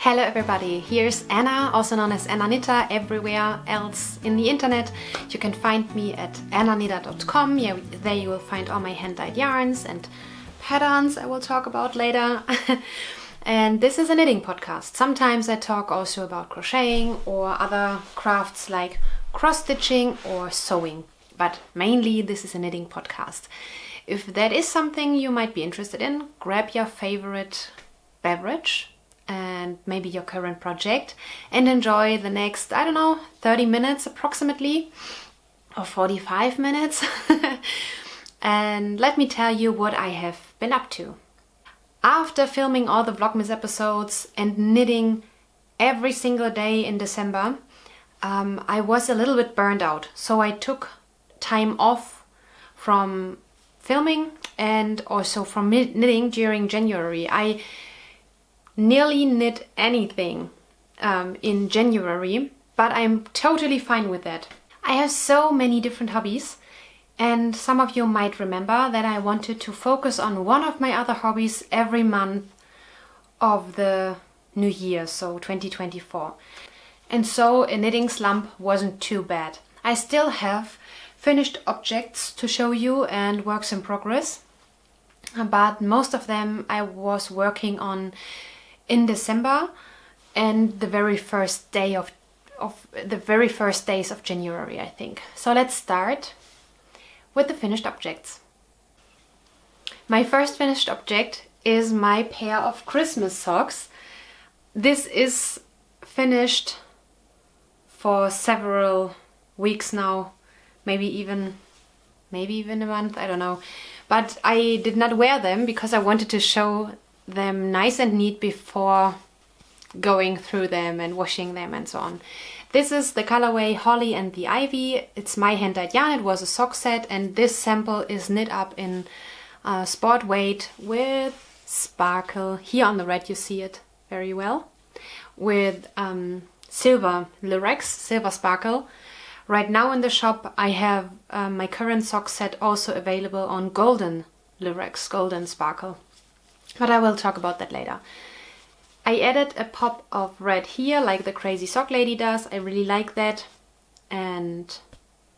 Hello everybody, here's Anna, also known as Anna everywhere else in the internet. You can find me at annanita.com. Yeah, there you will find all my hand-dyed yarns and patterns I will talk about later. And this is a knitting podcast. Sometimes I talk also about crocheting or other crafts like cross-stitching or sewing. But mainly this is a knitting podcast. If that is something you might be interested in, grab your favorite beverage and maybe your current project and enjoy the next, 30 minutes approximately or 45 minutes. And let me tell you what I have been up to. After filming all the Vlogmas episodes and knitting every single day in December, I was a little bit burned out. So I took time off from filming and also from knitting during January. I nearly knit anything in January, but I'm totally fine with that. I have so many different hobbies, and some of you might remember that I wanted to focus on one of my other hobbies every month of the new year, so 2024. And so a knitting slump wasn't too bad. I still have finished objects to show you and works in progress, but most of them I was working on in December and the very first day of the very first days of January, I think. So let's start with the finished objects. My first finished object is my pair of Christmas socks. This is finished for several weeks now, maybe even a month, I don't know. But I did not wear them because I wanted to show them nice and neat before going through them and washing them and so on. This is the colorway Holly and the Ivy. It's my hand-dyed yarn. It was a sock set, and this sample is knit up in sport weight with sparkle. Here on the red you see it very well, with silver Lurex, silver sparkle. Right now in the shop I have my current sock set also available on golden Lurex, golden sparkle. But I will talk about that later. I added a pop of red here, like the crazy sock lady does. I really like that. And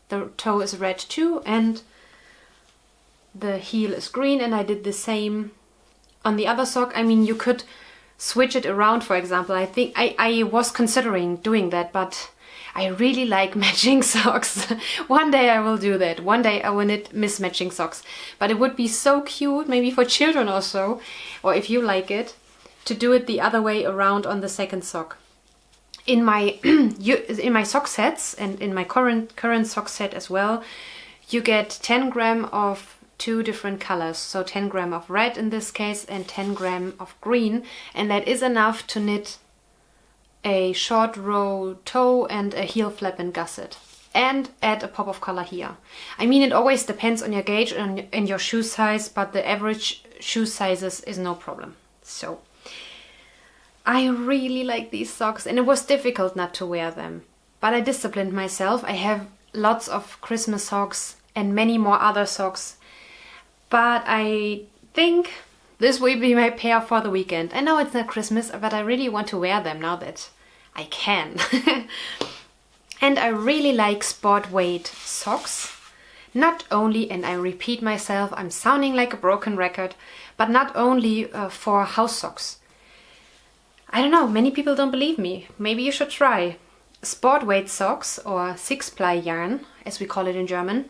the toe is red too, and the heel is green, and I did the same on the other sock. I mean, you could switch it around, for example. I think I was considering doing that, but I really like matching socks. One day I will do that. One day I will knit mismatching socks. But it would be so cute, maybe for children also, or if you like it, to do it the other way around on the second sock. In my in my sock sets and in my current sock set as well, you get 10 gram of two different colors. So 10 gram of red in this case and 10 gram of green, and that is enough to knit a short row toe and a heel flap and gusset, and add a pop of color here. I mean, it always depends on your gauge and your shoe size, but the average shoe sizes is no problem. So I really like these socks, and it was difficult not to wear them, but I disciplined myself. I have lots of Christmas socks and many more other socks, but I think this will be my pair for the weekend. I know it's not Christmas, but I really want to wear them now that I can. And I really like sport weight socks. Not only, and I repeat myself, I'm sounding like a broken record, but not only for house socks. I don't know, many people don't believe me. Maybe you should try. Sport weight socks, or 6-ply yarn, as we call it in German,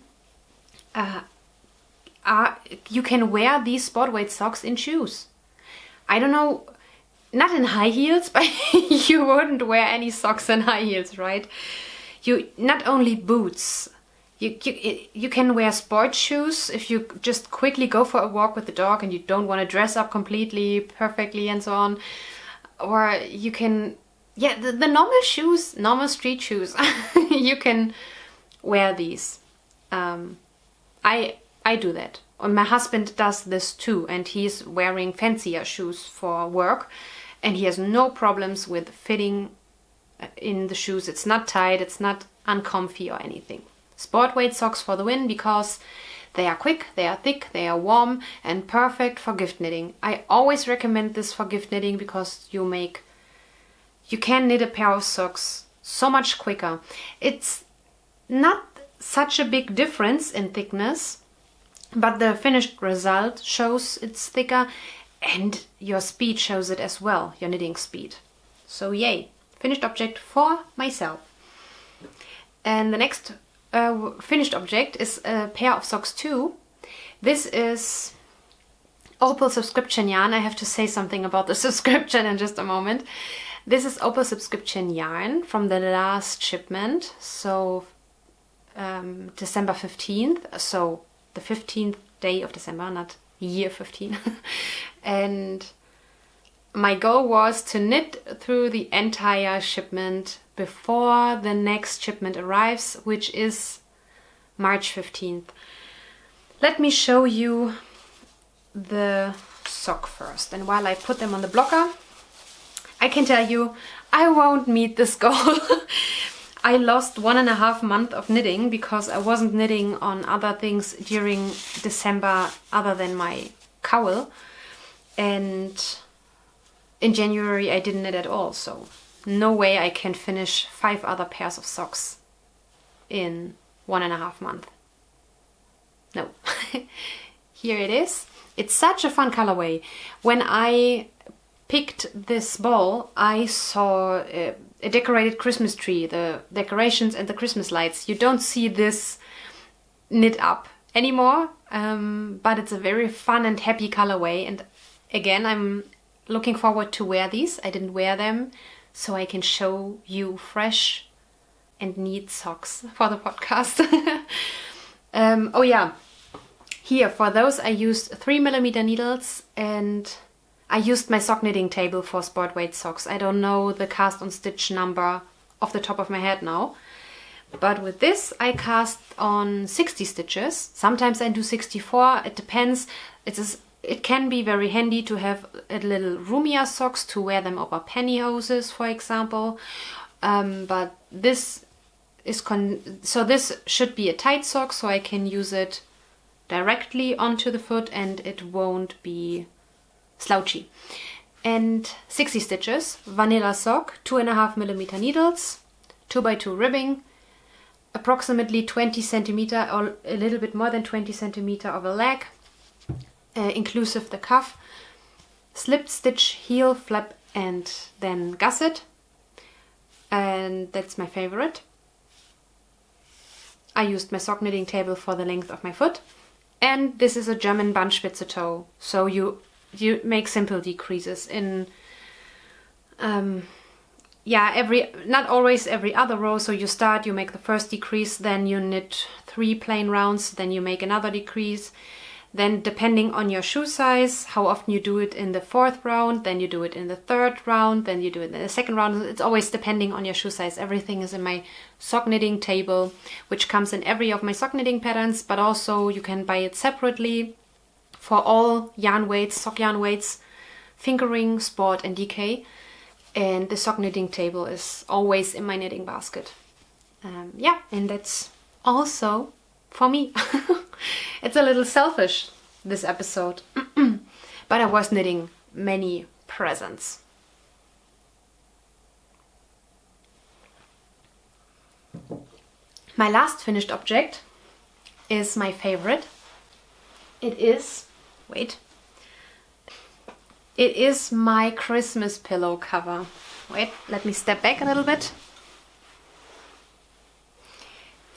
you can wear these sport weight socks in shoes. I don't know, not in high heels, but you wouldn't wear any socks in high heels, right? You not only boots, you can wear sport shoes if you just quickly go for a walk with the dog and you don't want to dress up completely perfectly and so on. Or you can, the normal shoes, normal street shoes, you can wear these. I do that. And my husband does this too, and he's wearing fancier shoes for work, and he has no problems with fitting in the shoes. It's not tight, it's not uncomfy or anything. Sport weight socks for the win, because they are quick, they are thick, they are warm, and perfect for gift knitting. I always recommend this for gift knitting because you make you can knit a pair of socks so much quicker. It's not such a big difference in thickness, but the finished result shows it's thicker, and your speed shows it as well, your knitting speed. So yay, finished object for myself. And the next finished object is a pair of socks too. This is Opal subscription yarn. I have to say something about the subscription in just a moment. This is Opal subscription yarn from the last shipment, so December 15th, so the 15th day of December, not year 15. And my goal was to knit through the entire shipment before the next shipment arrives, which is March 15th. Let me show you the sock first, and while I put them on the blocker, I can tell you I won't meet this goal. I lost 1.5 months of knitting because I wasn't knitting on other things during December other than my cowl, and in January I didn't knit at all, so no way I can finish 5 other pairs of socks in 1.5 months. No. Here it is. It's such a fun colorway. When I picked this ball, I saw a decorated Christmas tree, the decorations and the Christmas lights. You don't see this knit up anymore, but it's a very fun and happy colorway. And again, I'm looking forward to wear these. I didn't wear them, so I can show you fresh and neat socks for the podcast. Oh yeah, here for those I used 3mm needles, and I used my sock knitting table for sport weight socks. I don't know the cast on stitch number off the top of my head now, but with this I cast on 60 stitches. Sometimes I do 64, it depends. It can be very handy to have a little roomier socks to wear them over pantyhoses, for example. But this is so this should be a tight sock, so I can use it directly onto the foot and it won't be slouchy. And 60 stitches, vanilla sock, 2.5mm needles, 2x2 ribbing, approximately 20 centimeter or a little bit more than 20 centimeter of a leg, inclusive the cuff, slipped stitch, heel, flap, and then gusset. And that's my favorite. I used my sock knitting table for the length of my foot. And this is a German Bandspitze toe, so you make simple decreases in not always every other row. So you start, you make the first decrease, then you knit 3 plain rounds, then you make another decrease. Then depending on your shoe size, how often you do it in the 4th round, then you do it in the 3rd round, then you do it in the 2nd round. It's always depending on your shoe size. Everything is in my sock knitting table, which comes in every of my sock knitting patterns, but also you can buy it separately for all yarn weights, sock yarn weights, fingering, sport and DK. And the sock knitting table is always in my knitting basket. Yeah, and that's also for me. It's a little selfish, this episode, but I was knitting many presents. My last finished object is my favorite. It is my Christmas pillow cover. Wait, let me step back a little bit.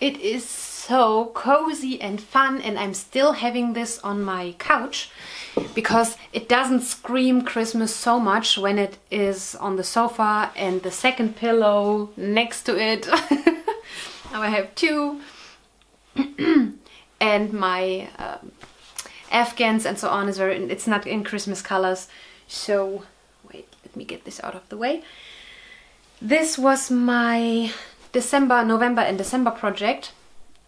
It is so cozy and fun, and I'm still having this on my couch because it doesn't scream Christmas so much when it is on the sofa and the second pillow next to it. Now I have 2 and my Afghans and so on is it's not in Christmas colors. So wait, let me get this out of the way. This was my November and December project.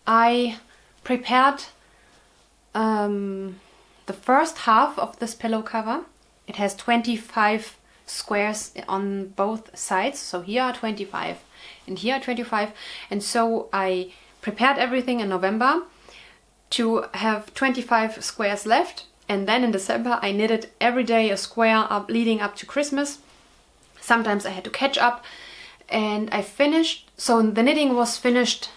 I prepared the first half of this pillow cover. It has 25 squares on both sides. So here are 25 and here are 25. And so I prepared everything in November to have 25 squares left. And then in December I knitted every day a square leading up to Christmas. sometimes I had to catch up, and I finished. So the knitting was finished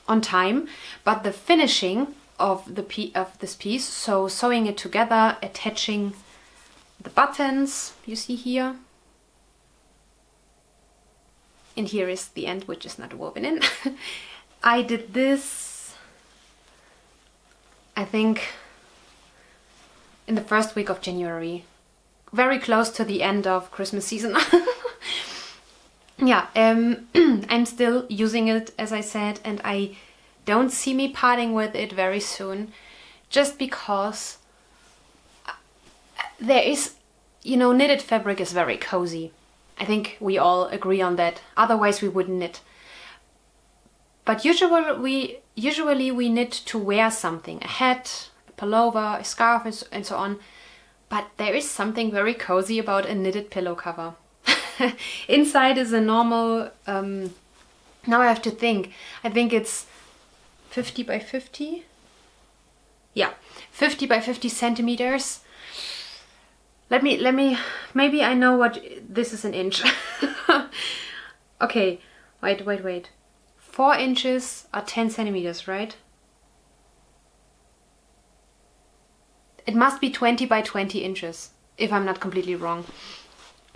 on time, but the finishing of this piece, so sewing it together, attaching the buttons you see here, and here is the end, which is not woven in. I did this, I think, in the first week of January, very close to the end of Christmas season. Yeah, I'm still using it, as I said, and I don't see me parting with it very soon, just because there is, you know, knitted fabric is very cozy. I think we all agree on that, otherwise we wouldn't knit. But usually we knit to wear something, a hat, a pullover, a scarf, and so on. But there is something very cozy about a knitted pillow cover. Inside is a normal, now I have to think, I think it's 50 by 50? Yeah, 50 by 50 centimeters. Let me, maybe I know what, this is an inch. Okay, wait. 4 inches are 10 centimeters, right? It must be 20 by 20 inches, if I'm not completely wrong.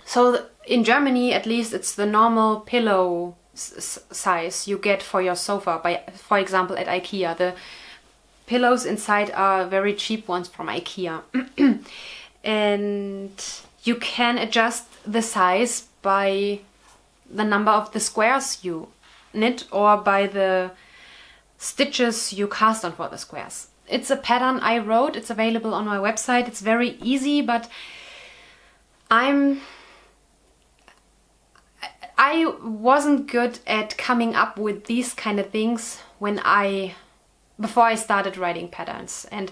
So in Germany, at least, it's the normal pillow size you get for your sofa, by, for example, at IKEA. The pillows inside are very cheap ones from IKEA. And you can adjust the size by the number of the squares you knit or by the stitches you cast on for the squares. It's a pattern I wrote, it's available on my website. It's very easy, but I wasn't good at coming up with these kind of things before I started writing patterns. And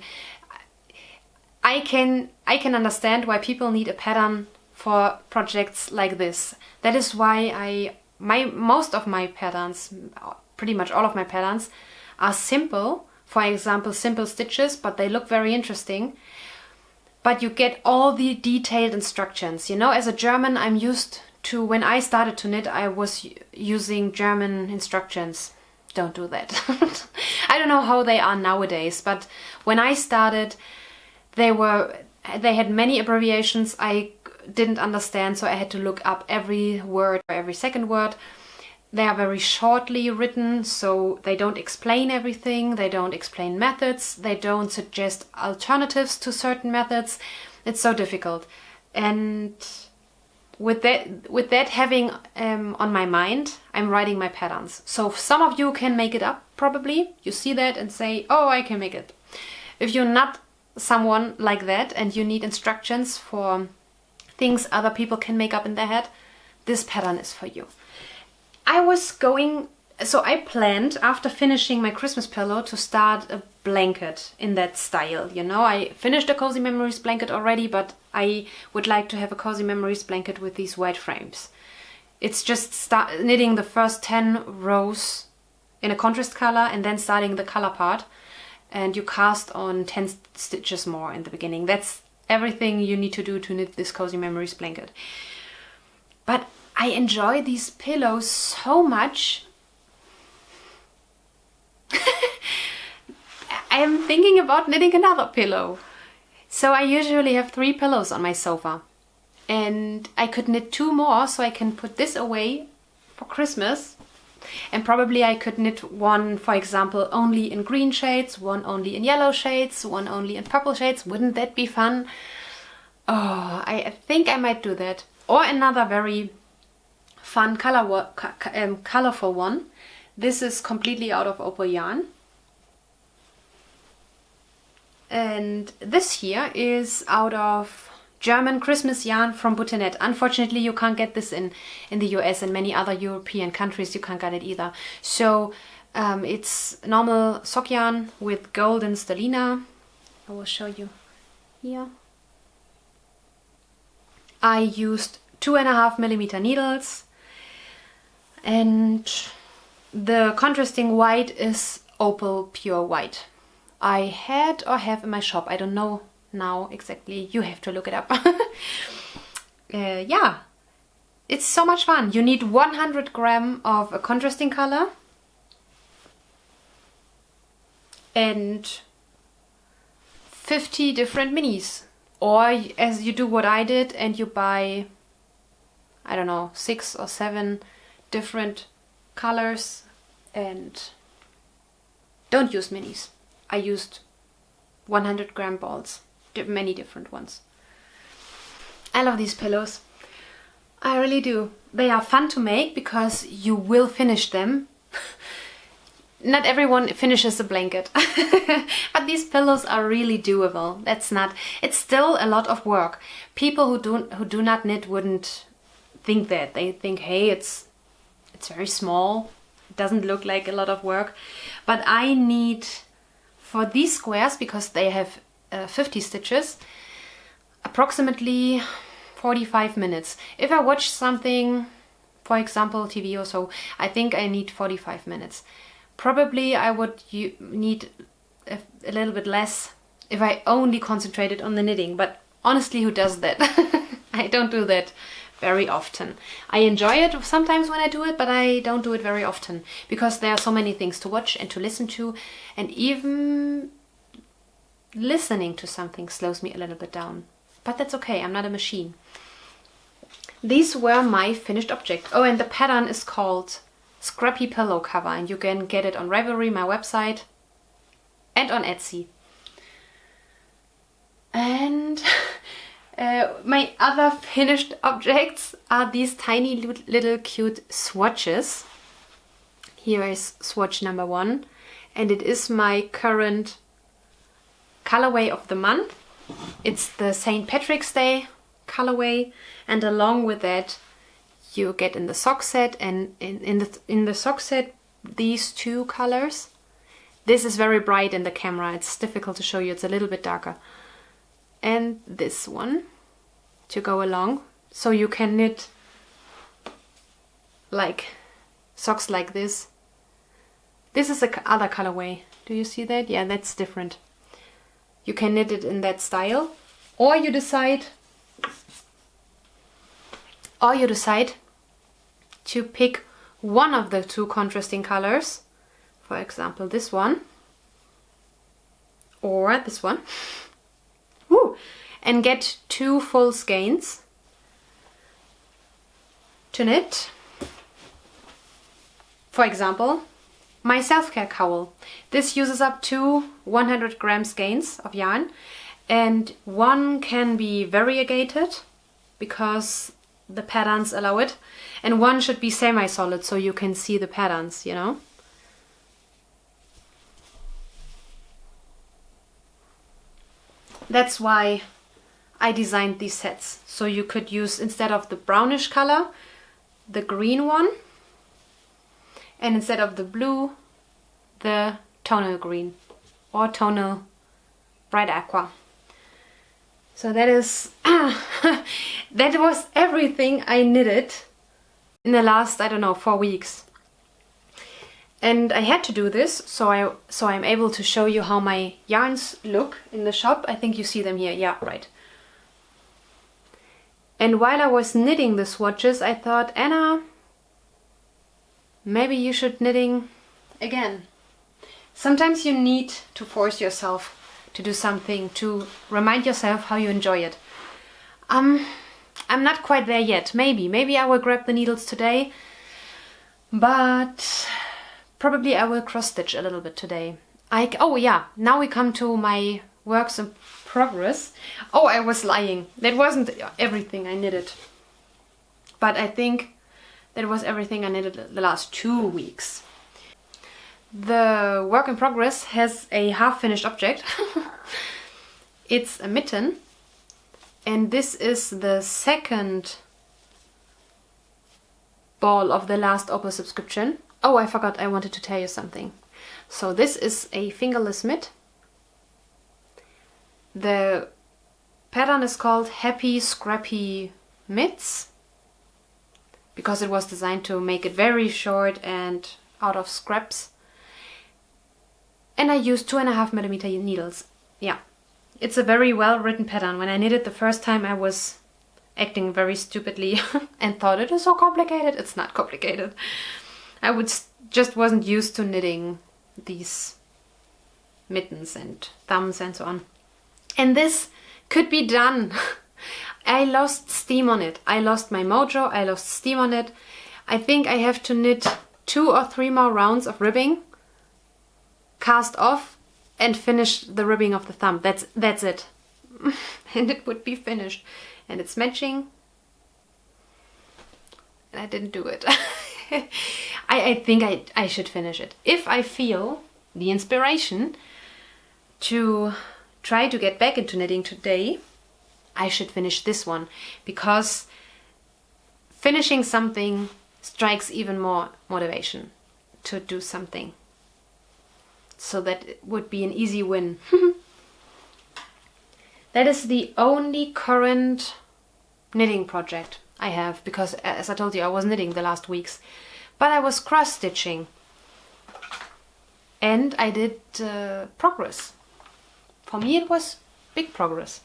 I can understand why people need a pattern for projects like this. That is why most of my patterns, pretty much all of my patterns, are simple. For example, simple stitches, but they look very interesting. But you get all the detailed instructions. You know, as a German, I'm used to, when I started to knit, I was using German instructions. Don't do that. I don't know how they are nowadays, but when I started, they had many abbreviations I didn't understand, so I had to look up every word or every second word. They are very shortly written, so they don't explain everything, they don't explain methods, they don't suggest alternatives to certain methods. It's so difficult. And with that having on my mind, I'm writing my patterns. So some of you can make it up, probably. You see that and say, oh, I can make it. If you're not someone like that and you need instructions for things other people can make up in their head, this pattern is for you. I planned, after finishing my Christmas pillow, to start a blanket in that style. You know, I finished a Cozy Memories blanket already, but I would like to have a Cozy Memories blanket with these white frames. It's just knitting the first 10 rows in a contrast color and then starting the color part. And you cast on 10 stitches more in the beginning. That's everything you need to do to knit this Cozy Memories blanket. But I enjoy these pillows so much. I am thinking about knitting another pillow. So I usually have 3 pillows on my sofa. And I could knit 2 more, so I can put this away for Christmas. And probably I could knit one, for example, only in green shades, one only in yellow shades, one only in purple shades. Wouldn't that be fun? Oh, I think I might do that. Or another very fun colorful one. This is completely out of opal yarn. And this here is out of German Christmas yarn from Butternet. Unfortunately, you can't get this in the US and many other European countries. You can't get it either. So it's normal sock yarn with golden stellina. I will show you here. I used 2.5mm needles, and the contrasting white is opal pure white. I had or have in my shop. I don't know now exactly. You have to look it up. Yeah, it's so much fun. You need 100 grams of a contrasting color and 50 different minis. Or as you do what I did and you buy, I don't know, 6 or 7 different colors and don't use minis. I used 100 gram balls, many different ones. I love these pillows. I really do. They are fun to make because you will finish them. Not everyone finishes a blanket, but these pillows are really doable. It's still a lot of work. People who do not knit wouldn't think that. They think, hey, it's very small. It doesn't look like a lot of work. But I need, for these squares, because they have 50 stitches, approximately 45 minutes. If I watch something, for example, TV or so, I think I need 45 minutes. Probably I would need a little bit less if I only concentrated on the knitting, but honestly, who does that? I don't do that very often. I enjoy it sometimes when I do it, but I don't do it very often because there are so many things to watch and to listen to, and even listening to something slows me a little bit down. But that's okay, I'm not a machine. These were my finished object. Oh, and the pattern is called Scrappy Pillow Cover, and you can get it on Ravelry, my website, and on Etsy. And my other finished objects are these tiny little cute swatches. Here is swatch number 1, and it is my current colorway of the month. It's the St. Patrick's Day colorway, and along with that you get in the sock set, and in the sock set these 2 colors. This is very bright in the camera, it's difficult to show you, it's a little bit darker. And this one to go along, so you can knit like socks like this. This is the other colorway. Do you see that? Yeah, that's different. You can knit it in that style, or you decide to pick one of the 2 contrasting colors, for example this one or this one. Woo! And get 2 full skeins to knit. For example, my self-care cowl. This uses up 2 100 gram skeins of yarn, and one can be variegated because the patterns allow it, and one should be semi-solid so you can see the patterns, you know. That's why I designed these sets, so you could use, instead of the brownish color, the green one, and instead of the blue, the tonal green or tonal bright aqua. So that is that was everything I knitted in the last, I don't know, 4 weeks. And I had to do this so I'm able to show you how my yarns look in the shop. I think you see them here. Yeah, right. And while I was knitting the swatches, I thought, Anna, maybe you should knitting again. Sometimes you need to force yourself to do something, to remind yourself how you enjoy it. I'm not quite there yet. Maybe I will grab the needles today, but probably I will cross stitch a little bit today. Oh yeah, now we come to my works in progress. Oh, I was lying. That wasn't everything I knitted, but I think that was everything I knitted the last 2 weeks. The work in progress has a half-finished object. It's a mitten, and this is the second ball of the last Opal subscription. Oh, I forgot, I wanted to tell you something. So this is a fingerless mitt. The pattern is called Happy Scrappy Mitts because it was designed to make it very short and out of scraps. And I used 2.5mm needles. Yeah, it's a very well written pattern. When I knit it the first time, I was acting very stupidly and thought it is so complicated. It's not complicated. I just wasn't used to knitting these mittens and thumbs and so on. And this could be done. I lost steam on it. I lost my mojo. I lost steam on it. I think I have to knit 2 or 3 more rounds of ribbing, cast off, and finish the ribbing of the thumb. That's it. And it would be finished. And it's matching. And I didn't do it. I think I should finish it. If I feel the inspiration to try to get back into knitting today, I should finish this one, because finishing something strikes even more motivation to do something. So that it would be an easy win. That is the only current knitting project I have, because as I told you, I was knitting the last weeks, but I was cross-stitching and I did progress. For me it was big progress.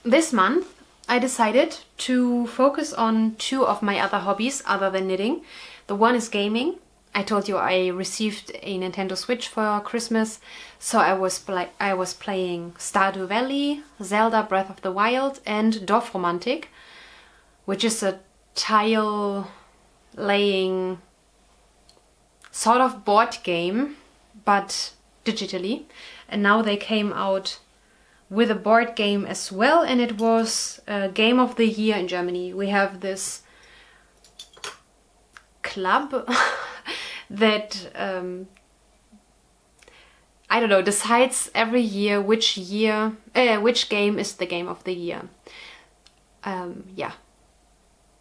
This month I decided to focus on 2 of my other hobbies other than knitting. The one is gaming. I told you I received a Nintendo Switch for Christmas, so I was playing Stardew Valley, Zelda Breath of the Wild, and Dorfromantik, which is a tile laying sort of board game, but digitally. And now they came out with a board game as well, and it was Game of the Year in Germany. We have this club that I don't know, decides every year which game is the game of the year. Yeah,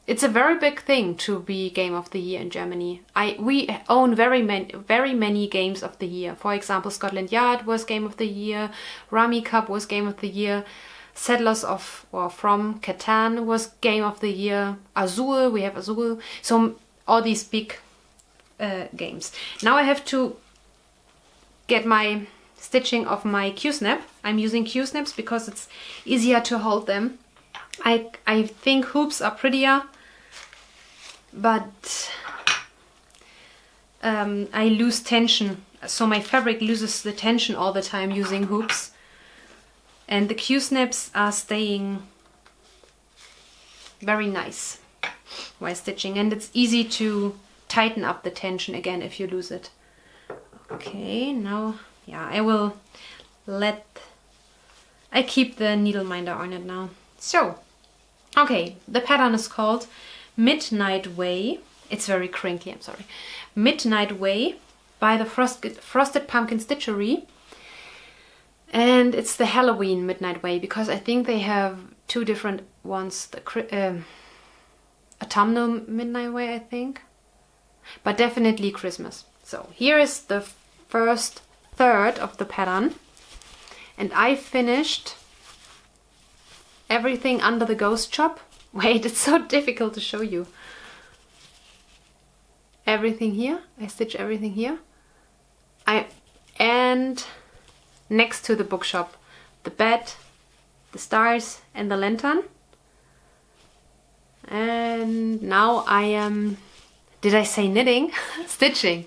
it's a very big thing to be game of the year in Germany. We own very many games of the year. For example, Scotland Yard was game of the year, Rummy Cup was game of the year, Settlers from Catan was game of the year, Azul, we have Azul. So all these big games. Now I have to get my stitching of my Q-snap. I'm using Q-snaps because it's easier to hold them. I think hoops are prettier, but I lose tension. So my fabric loses the tension all the time using hoops. And the Q-snaps are staying very nice while stitching, and it's easy to tighten up the tension again if you lose it. Okay, now, yeah, I keep the needle minder on it now. So, okay, the pattern is called Midnight Way. It's very crinkly, I'm sorry. Midnight Way by the Frosted Pumpkin Stitchery. And it's the Halloween Midnight Way, because I think they have 2 different ones. The autumnal Midnight Way, I think. But definitely Christmas. So here is the first third of the pattern. And I finished everything under the ghost chop. Wait, it's so difficult to show you. Everything here. I stitch everything here. And next to the bookshop, the bed, the stars, and the lantern. And now I am, did I say knitting? Stitching.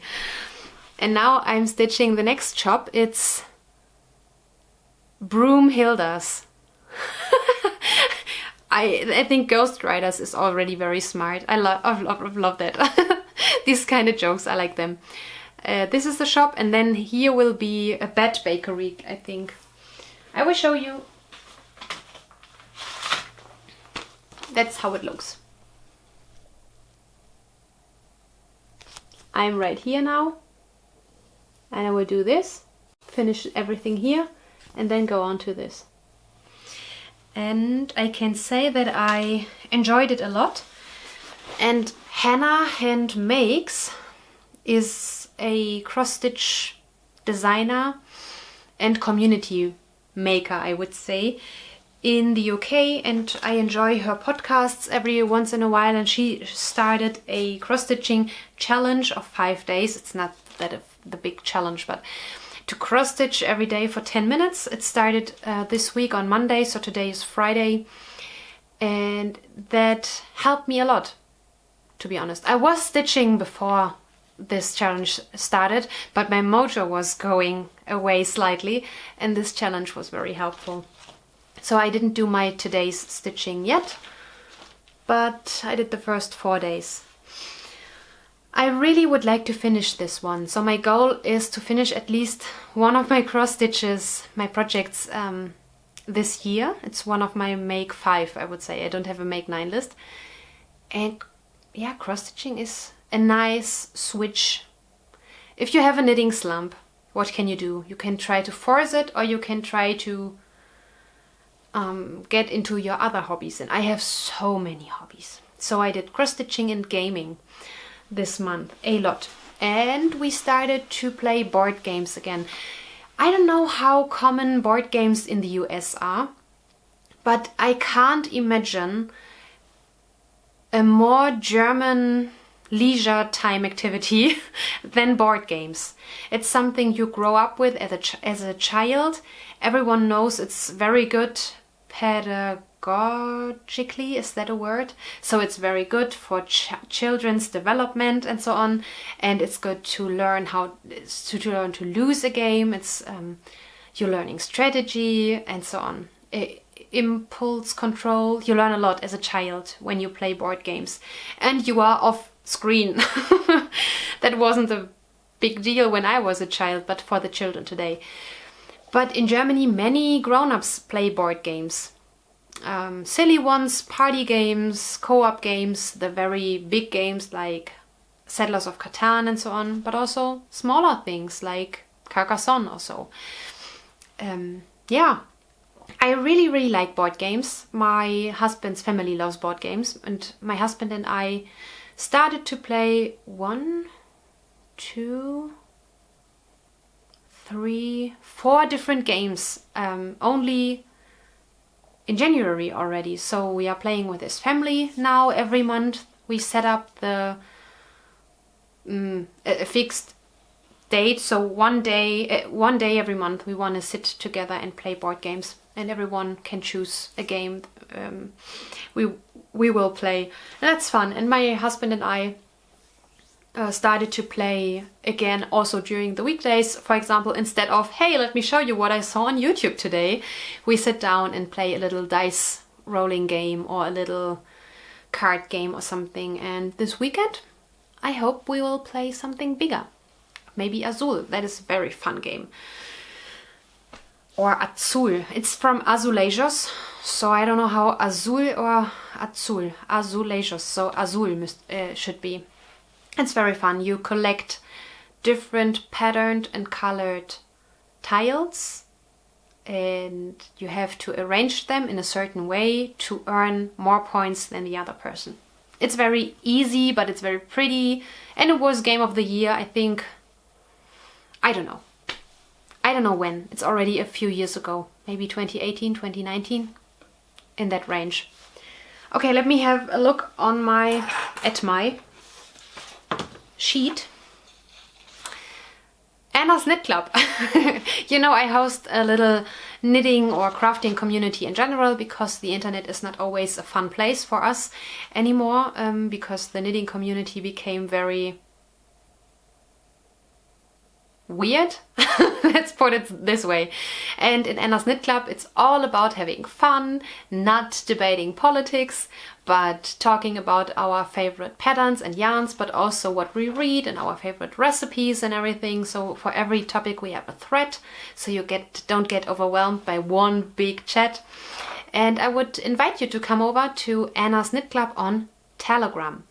And now I'm stitching the next chop. It's Broomhildas. I think Ghost Riders is already very smart. I love that. These kind of jokes, I like them. This is the shop, and then here will be a bed bakery, I think. I will show you. That's how it looks. I'm right here now, and I will do this, finish everything here, and then go on to this. And I can say that I enjoyed it a lot. And Hannah Hand Makes is a cross-stitch designer and community maker, I would say, in the UK, and I enjoy her podcasts every once in a while, and she started a cross-stitching challenge of 5 days. It's not that the big challenge, but to cross-stitch every day for 10 minutes. It started this week on Monday, so today is Friday, and that helped me a lot, to be honest. I was stitching before this challenge started, but my mojo was going away slightly, and this challenge was very helpful. So I didn't do my today's stitching yet, but I did the first 4 days. I really would like to finish this one. So my goal is to finish at least one of my cross stitches, my projects, this year. It's one of my make 5, I would say. I don't have a make 9 list. And yeah, cross stitching is a nice switch. If you have a knitting slump, what can you do? You can try to force it, or you can try to get into your other hobbies. And I have so many hobbies. So I did cross stitching and gaming this month a lot, and we started to play board games again. I don't know how common board games in the US are, but I can't imagine a more German leisure time activity than board games. It's something you grow up with as a child. Everyone knows it's very good pedagogically, is that a word? So it's very good for children's development and so on, and it's good to learn how to learn to lose a game. It's you're learning strategy and so on. Impulse control. You learn a lot as a child when you play board games, and you are off screen. That wasn't a big deal when I was a child, but for the children today. But in Germany, many grown-ups play board games. Silly ones, party games, co-op games, the very big games like Settlers of Catan and so on, but also smaller things like Carcassonne or so. Yeah, I really like board games. My husband's family loves board games, and my husband and I started to play 1, 2, 3, 4 different games only in January already. So we are playing with his family now. Every month we set up a fixed date. So one day every month we want to sit together and play board games, and everyone can choose a game we will play. And that's fun. And my husband and I started to play again also during the weekdays. For example, instead of, hey, let me show you what I saw on YouTube today, we sit down and play a little dice rolling game or a little card game or something. And this weekend, I hope we will play something bigger. Maybe Azul. That is a very fun game. Or Azul. It's from Azulejos. So I don't know how Azul or Azul. Azulejos. So Azul should be. It's very fun. You collect different patterned and colored tiles, and you have to arrange them in a certain way to earn more points than the other person. It's very easy, but it's very pretty, and it was Game of the Year, I think. I don't know when. It's already a few years ago, maybe 2018, 2019, in that range. Okay, let me have a look at my sheet. Anna's Knit Club. You know, I host a little knitting or crafting community in general, because the internet is not always a fun place for us anymore, because the knitting community became very weird. Let's put it this way. And in Anna's Knit Club, it's all about having fun, not debating politics, but talking about our favorite patterns and yarns, but also what we read and our favorite recipes and everything. So for every topic we have a thread, so you don't get overwhelmed by one big chat. And I would invite you to come over to Anna's Knit Club on Telegram.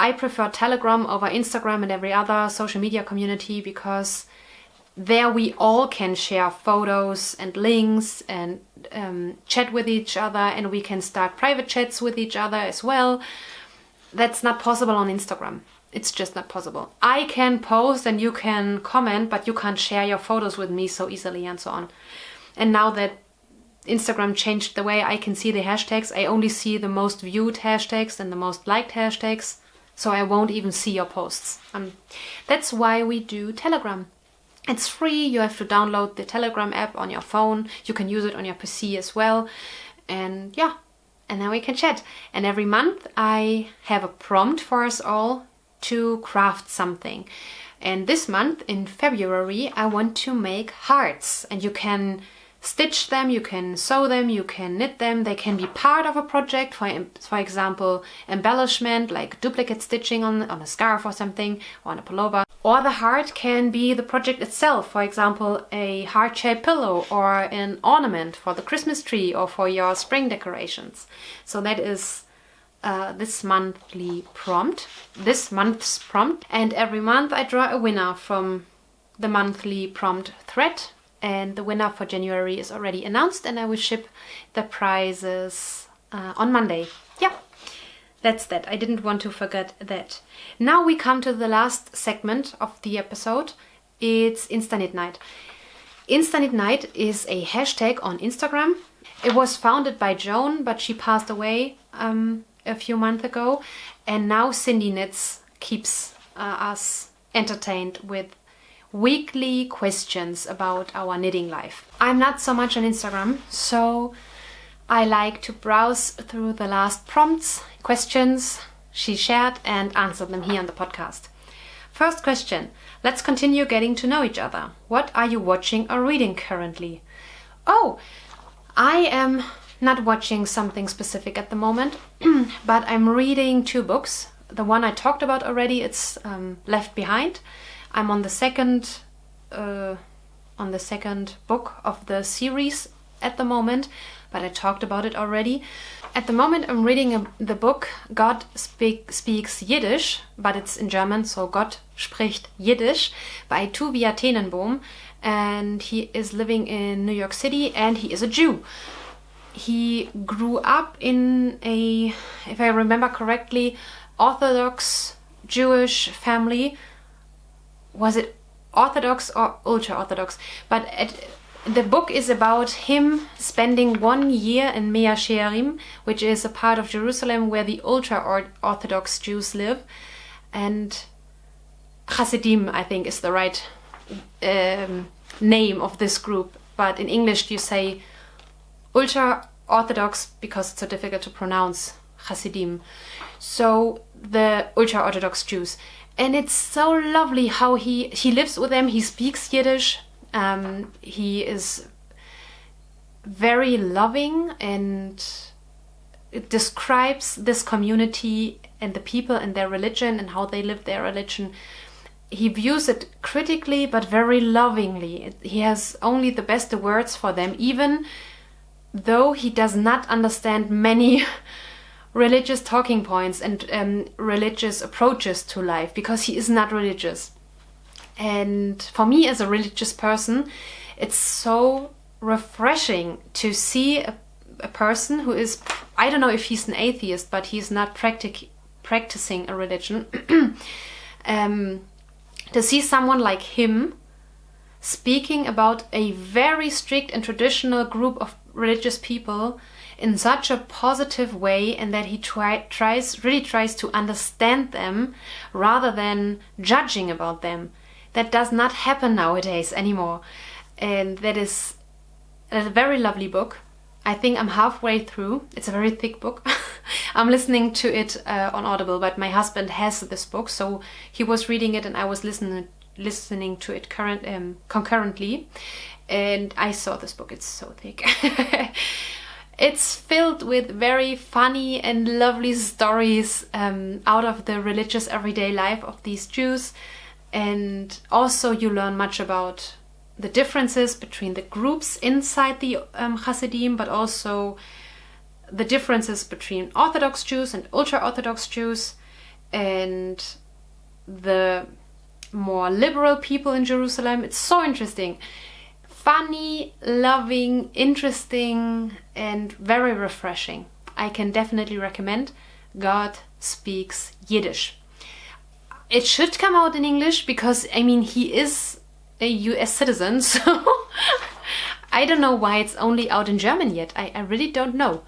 I prefer Telegram over Instagram and every other social media community, because there we all can share photos and links and chat with each other, and we can start private chats with each other as well. That's not possible on Instagram. It's just not possible. I can post and you can comment, but you can't share your photos with me so easily and so on. And now that Instagram changed the way I can see the hashtags, I only see the most viewed hashtags and the most liked hashtags, so I won't even see your posts. That's why we do Telegram. It's free. You have to download the Telegram app on your phone. You can use it on your PC as well. And yeah, and then we can chat. And every month I have a prompt for us all to craft something. And this month, in February, I want to make hearts. And you can stitch them, you can sew them, you can knit them. They can be part of a project, for example, embellishment, like duplicate stitching on a scarf or something, or on a pullover. Or the heart can be the project itself, for example, a heart-shaped pillow or an ornament for the Christmas tree or for your spring decorations. So that is this month's prompt. And every month I draw a winner from the monthly prompt thread. And the winner for January is already announced, and I will ship the prizes on Monday. Yeah, that's that. I didn't want to forget that. Now we come to the last segment of the episode. It's Insta Knit Night. Insta Knit Night is a hashtag on Instagram. It was founded by Joan, but she passed away a few months ago. And now Cindy Knits keeps us entertained with weekly questions about our knitting life. I'm not so much on Instagram, so I like to browse through the last prompts, questions she shared, and answer them here on the podcast. First question. Let's continue getting to know each other. What are you watching or reading currently? Oh, I am not watching something specific at the moment, but I'm reading 2 books. The one I talked about already, it's Left Behind. I'm on the second book of the series at the moment, but I talked about it already. At the moment I'm reading the book God Speaks Yiddish, but it's in German, so Gott spricht Yiddish, by Tuvia Tenenbaum, and he is living in New York City and he is a Jew. He grew up in a, if I remember correctly, Orthodox Jewish family. Was it Orthodox or ultra-Orthodox? But the book is about him spending 1 year in Mea Shearim, which is a part of Jerusalem where the ultra-Orthodox Jews live. And Hasidim, I think, is the right name of this group. But in English you say ultra-Orthodox because it's so difficult to pronounce, Hasidim. So the ultra-Orthodox Jews. And it's so lovely how he lives with them. He speaks Yiddish. He is very loving, and it describes this community and the people and their religion and how they live their religion. He views it critically but very lovingly. He has only the best words for them, even though he does not understand many religious talking points and religious approaches to life, because he is not religious. And for me as a religious person, it's so refreshing to see a person who is, I don't know if he's an atheist, but he's not practicing a religion. To see someone like him speaking about a very strict and traditional group of religious people in such a positive way, and that he really tries to understand them rather than judging about them. That does not happen nowadays anymore. And that is a very lovely book. I think I'm halfway through. It's a very thick book. I'm listening to it on Audible, but my husband has this book, so he was reading it and I was listening to it concurrently. And I saw this book. It's so thick. It's filled with very funny and lovely stories out of the religious everyday life of these Jews. And also you learn much about the differences between the groups inside the Hasidim, but also the differences between Orthodox Jews and ultra-Orthodox Jews, and the more liberal people in Jerusalem. It's so interesting. Funny, loving, interesting, and very refreshing. I can definitely recommend God Speaks Yiddish. It should come out in English because, I mean, he is a US citizen, so I don't know why it's only out in German yet. I really don't know.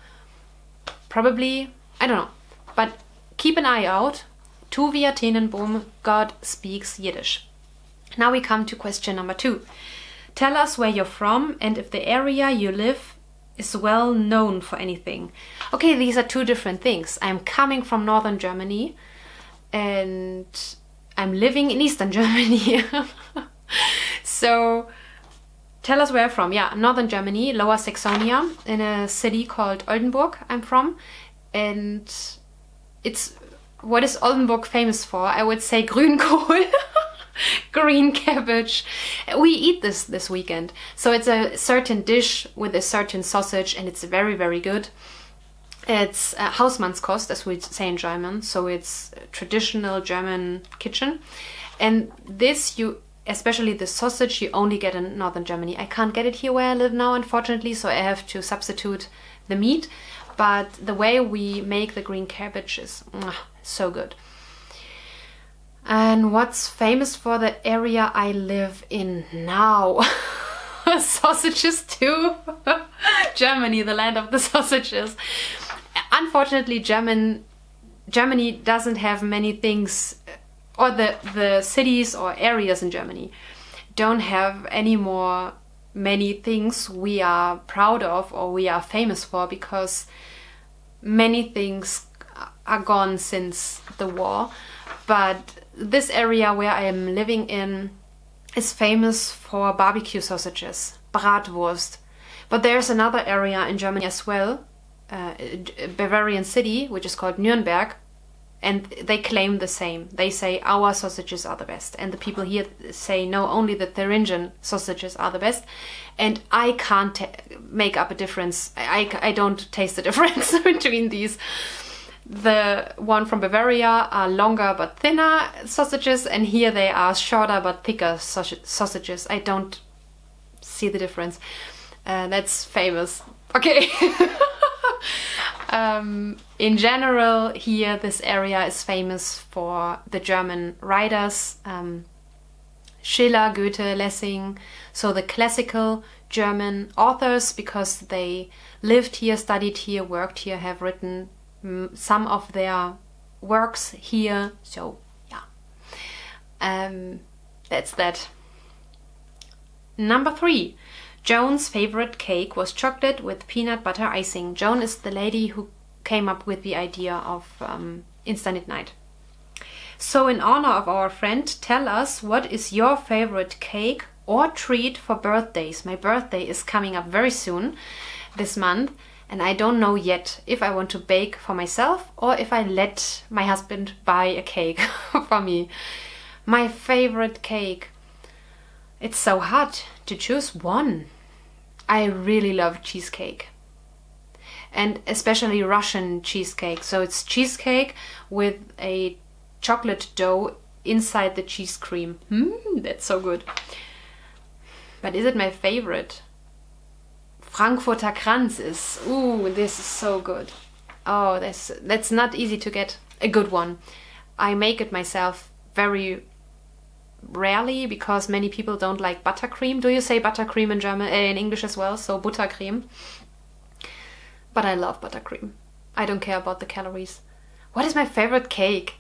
Probably, I don't know. But keep an eye out. Tuvia Tenenbaum, God Speaks Yiddish. Now we come to question number 2. Tell us where you're from and if the area you live is well known for anything. Okay, these are two different things. I'm coming from northern Germany and I'm living in eastern Germany. So tell us where I'm from. Yeah, northern Germany, Lower Saxonia, in a city called Oldenburg I'm from. And it's, what is Oldenburg famous for? I would say Grünkohl. Green cabbage. We eat this weekend. So it's a certain dish with a certain sausage and it's very, very good. It's Hausmannskost, as we say in German. So it's a traditional German kitchen. And this, especially the sausage, you only get in northern Germany. I can't get it here where I live now, unfortunately, so I have to substitute the meat. But the way we make the green cabbage is so good. And what's famous for the area I live in now? Sausages too. Germany, the land of the sausages. Unfortunately, Germany doesn't have many things, or the cities or areas in Germany don't have any more many things we are proud of or we are famous for, because many things are gone since the war. But this area where I am living in is famous for barbecue sausages, Bratwurst. But there's another area in Germany as well, Bavarian city, which is called Nuremberg, and they claim the same. They say our sausages are the best, and the people here say no, only the Thuringian sausages are the best. And I can't make up a difference. I don't taste the difference between these. The one from Bavaria are longer but thinner sausages, and here they are shorter but thicker sausages. I don't see the difference. That's famous. Okay. In general, here this area is famous for the German writers, Schiller, Goethe, Lessing, so the classical German authors, because they lived here, studied here, worked here, have written some of their works here. So yeah, that's that. Number 3. Joan's favorite cake was chocolate with peanut butter icing. Joan is the lady who came up with the idea of Insta Knit Night. So in honor of our friend, tell us, what is your favorite cake or treat for birthdays? My birthday is coming up very soon this month, and I don't know yet if I want to bake for myself or if I let my husband buy a cake for me. My favorite cake. It's so hard to choose one. I really love cheesecake. And especially Russian cheesecake. So it's cheesecake with a chocolate dough inside the cheese cream. That's so good. But is it my favorite? Frankfurter Kranz is. Ooh, this is so good. Oh, that's not easy to get a good one. I make it myself very rarely because many people don't like buttercream. Do you say buttercream in German, in English as well? So Buttercreme. But I love buttercream. I don't care about the calories. What is my favorite cake?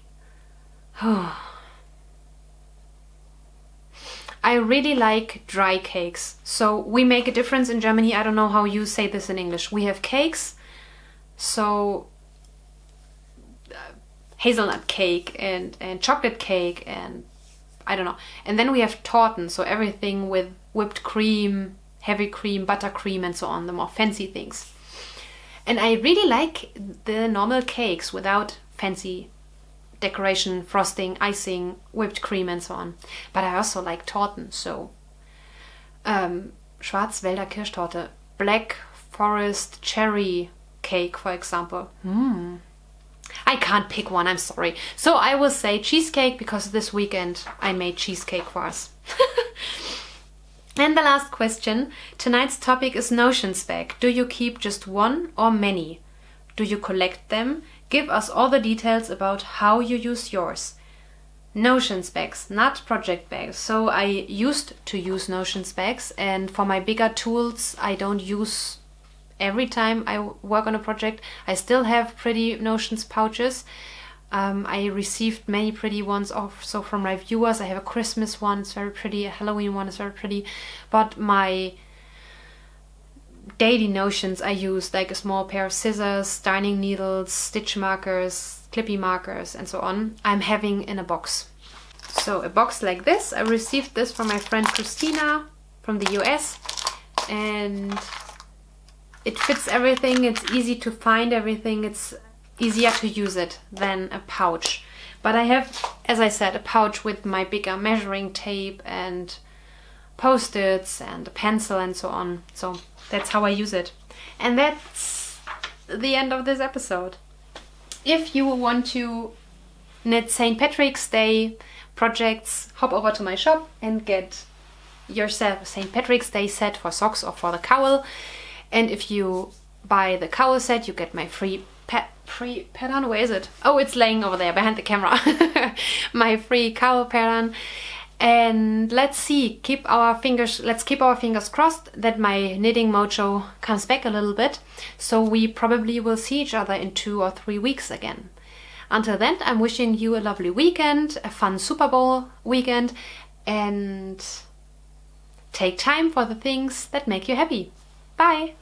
I really like dry cakes. So we make a difference in Germany. I don't know how you say this in English. We have cakes, so hazelnut cake and chocolate cake and I don't know. And then we have Torten, so everything with whipped cream, heavy cream, buttercream and so on, the more fancy things. And I really like the normal cakes without fancy decoration, frosting, icing, whipped cream and so on. But I also like Torten, so Schwarzwälder Kirschtorte, Black Forest Cherry Cake, for example. I can't pick one, I'm sorry. So I will say cheesecake because this weekend I made cheesecake for us. And the last question. Tonight's topic is notions bag. Do you keep just one or many? Do you collect them? Give us all the details about how you use yours. Notions bags, not project bags. So I used to use notions bags, and for my bigger tools I don't use every time I work on a project. I still have pretty notions pouches. I received many pretty ones also from my viewers. I have a Christmas one, it's very pretty, a Halloween one is very pretty. But my daily notions I use, like a small pair of scissors, darning needles, stitch markers, clippy markers, and so on, I'm having in a box. So a box like this, I received this from my friend Christina from the US, and it fits everything. It's easy to find everything. It's easier to use it than a pouch. But I have, as I said, a pouch with my bigger measuring tape and post-its and a pencil and so on. So that's how I use it. And that's the end of this episode. If you want to knit St. Patrick's Day projects, hop over to my shop and get yourself a St. Patrick's Day set for socks or for the cowl. And if you buy the cowl set, you get my free pattern. Where is it? Oh, it's laying over there behind the camera. My free cowl pattern. And let's keep our fingers crossed that my knitting mojo comes back a little bit. So we probably will see each other in 2 or 3 weeks again. Until then, I'm wishing you a lovely weekend, a fun Super Bowl weekend, and take time for the things that make you happy. Bye!